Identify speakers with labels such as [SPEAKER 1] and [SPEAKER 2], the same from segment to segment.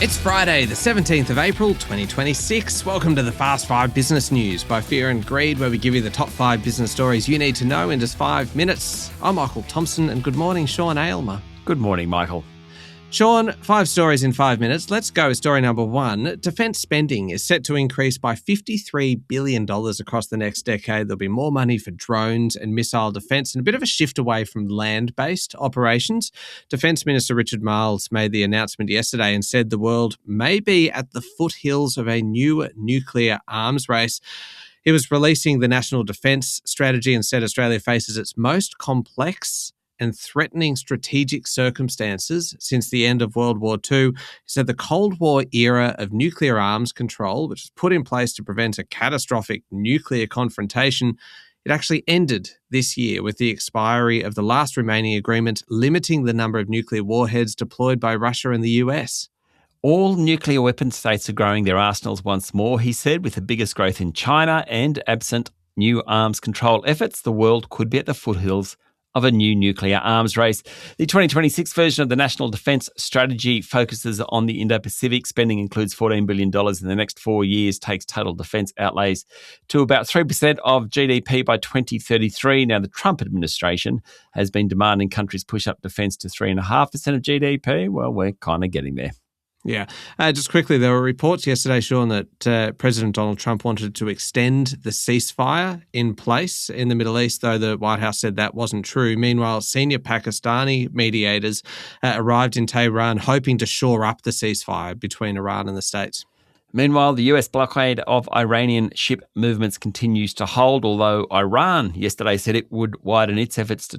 [SPEAKER 1] It's Friday, the 17th of April, 2026. Welcome to the Fast 5 Business News by Fear and Greed, where we give you the top 5 business stories you need to know in just 5 minutes. I'm Michael Thompson, and good morning, Sean Aylmer.
[SPEAKER 2] Good morning, Michael.
[SPEAKER 1] Sean, 5 stories in 5 minutes. Let's go with story number 1. Defence spending is set to increase by $53 billion across the next decade. There'll be more money for drones and missile defence and a bit of a shift away from land-based operations. Defence Minister Richard Marles made the announcement yesterday and said the world may be at the foothills of a new nuclear arms race. He was releasing the National Defence Strategy and said Australia faces its most complex and threatening strategic circumstances since the end of World War II. He said the Cold War era of nuclear arms control, which was put in place to prevent a catastrophic nuclear confrontation, it actually ended this year with the expiry of the last remaining agreement limiting the number of nuclear warheads deployed by Russia and the US.
[SPEAKER 2] All nuclear weapon states are growing their arsenals once more, he said, with the biggest growth in China, and absent new arms control efforts, the world could be at the foothills of a new nuclear arms race. The 2026 version of the National Defence Strategy focuses on the Indo-Pacific. Spending includes $14 billion in the next 4 years, takes total defence outlays to about 3% of GDP by 2033. Now, the Trump administration has been demanding countries push up defence to 3.5% of GDP. Well, we're kind of getting there.
[SPEAKER 1] Yeah. Just quickly, there were reports yesterday, Sean, that President Donald Trump wanted to extend the ceasefire in place in the Middle East, though the White House said that wasn't true. Meanwhile, senior Pakistani mediators arrived in Tehran hoping to shore up the ceasefire between Iran and the States.
[SPEAKER 2] Meanwhile, the US blockade of Iranian ship movements continues to hold, although Iran yesterday said it would widen its efforts to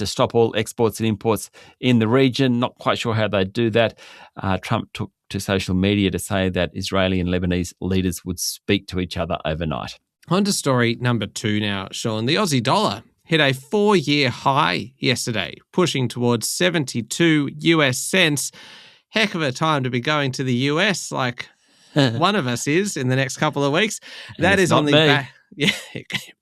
[SPEAKER 2] stop all exports and imports in the region. Not quite sure how they'd do that. Trump took to social media to say that Israeli and Lebanese leaders would speak to each other overnight.
[SPEAKER 1] On to story number 2 now, Sean. The Aussie dollar hit a 4-year high yesterday, pushing towards 72 US cents. Heck of a time to be going to the US, like one of us is in the next couple of weeks. That is on the back. Yeah,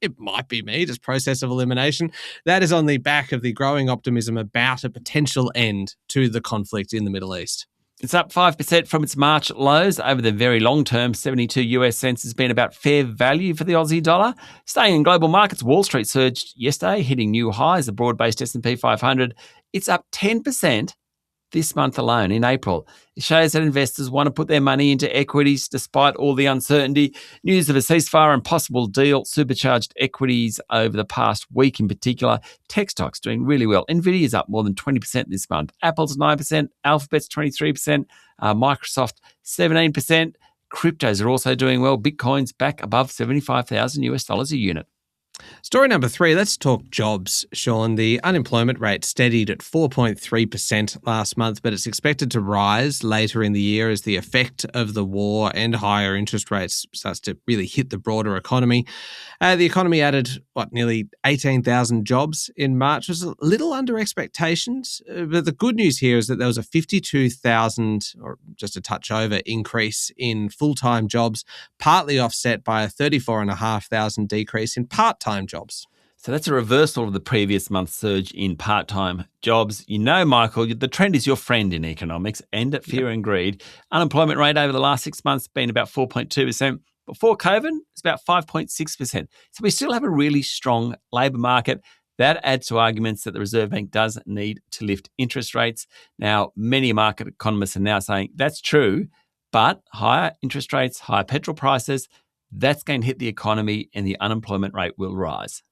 [SPEAKER 1] it might be me, just process of elimination. That is on the back of the growing optimism about a potential end to the conflict in the Middle East.
[SPEAKER 2] It's up 5% from its March lows. Over the very long term, 72 US cents has been about fair value for the Aussie dollar. Staying in global markets, Wall Street surged yesterday, hitting new highs. The broad-based S&P 500, it's up 10% this month alone, in April. It shows that investors want to put their money into equities despite all the uncertainty. News of a ceasefire and possible deal supercharged equities over the past week in particular. Tech stocks doing really well. Nvidia's up more than 20% this month. Apple's 9%, Alphabet's 23%, Microsoft 17%. Cryptos are also doing well. Bitcoin's back above $75,000 a unit.
[SPEAKER 1] Story number 3, let's talk jobs, Sean. The unemployment rate steadied at 4.3% last month, but it's expected to rise later in the year as the effect of the war and higher interest rates starts to really hit the broader economy. The economy added, nearly 18,000 jobs in March. It was a little under expectations, but the good news here is that there was a 52,000, or just a touch over, increase in full-time jobs, partly offset by a 34,500 decrease in part-time jobs.
[SPEAKER 2] So that's a reversal of the previous month's surge in part-time jobs. You know, Michael, the trend is your friend in economics and at Fear and Greed. Unemployment rate over the last 6 months has been about 4.2%. Before COVID, it's about 5.6%. So we still have a really strong labour market. That adds to arguments that the Reserve Bank does need to lift interest rates. Now, many market economists are now saying that's true, but higher interest rates, higher petrol prices, that's going to hit the economy and the unemployment rate will rise.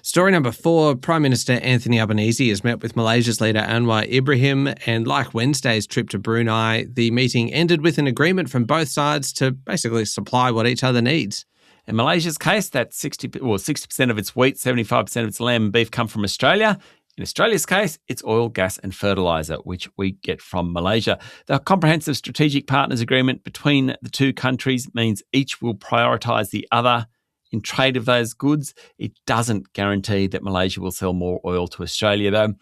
[SPEAKER 1] Story number 4, Prime Minister Anthony Albanese has met with Malaysia's leader Anwar Ibrahim, and like Wednesday's trip to Brunei, the meeting ended with an agreement from both sides to basically supply what each other needs.
[SPEAKER 2] In Malaysia's case, that's 60% of its wheat, 75% of its lamb and beef come from Australia. In Australia's case, it's oil, gas and fertiliser, which we get from Malaysia. The Comprehensive Strategic Partners Agreement between the two countries means each will prioritise the other in trade of those goods. It doesn't guarantee that Malaysia will sell more oil to Australia, though.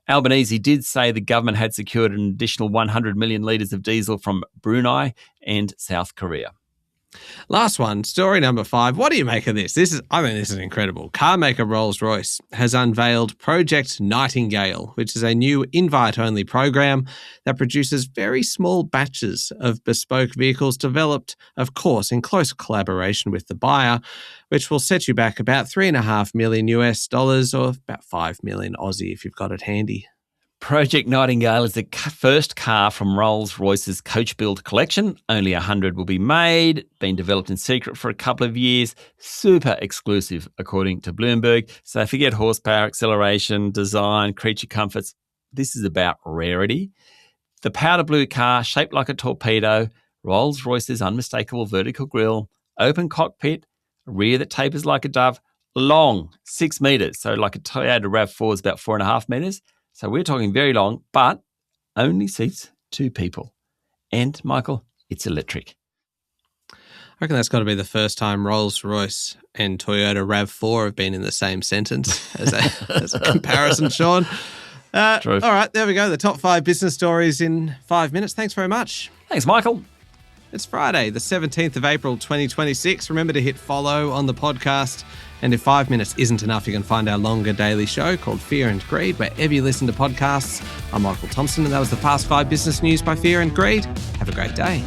[SPEAKER 2] Albanese did say the government had secured an additional 100 million litres of diesel from Brunei and South Korea.
[SPEAKER 1] Last one, story number 5. What do you make of this? I think this is incredible. Car maker Rolls-Royce has unveiled Project Nightingale, which is a new invite-only program that produces very small batches of bespoke vehicles developed, of course, in close collaboration with the buyer, which will set you back about $3.5 million or about 5 million Aussie if you've got it handy.
[SPEAKER 2] Project Nightingale is the first car from Rolls-Royce's coach build collection. Only 100 will be made, been developed in secret for a couple of years, super exclusive according to Bloomberg. So forget horsepower, acceleration, design, creature comforts. This is about rarity. The powder blue car, shaped like a torpedo, Rolls-Royce's unmistakable vertical grille, open cockpit, rear that tapers like a dove, long, 6 metres. So like a Toyota RAV4 is about 4.5 metres. So we're talking very long, but only seats 2 people. And, Michael, it's electric.
[SPEAKER 1] I reckon that's got to be the first time Rolls-Royce and Toyota RAV4 have been in the same sentence as a comparison, Sean.
[SPEAKER 2] True.
[SPEAKER 1] All right, there we go. The top 5 business stories in 5 minutes. Thanks very much.
[SPEAKER 2] Thanks, Michael.
[SPEAKER 1] It's Friday, the 17th of April, 2026. Remember to hit follow on the podcast. And if 5 minutes isn't enough, you can find our longer daily show called Fear and Greed wherever you listen to podcasts. I'm Michael Thompson, and that was the past 5 business news by Fear and Greed. Have a great day.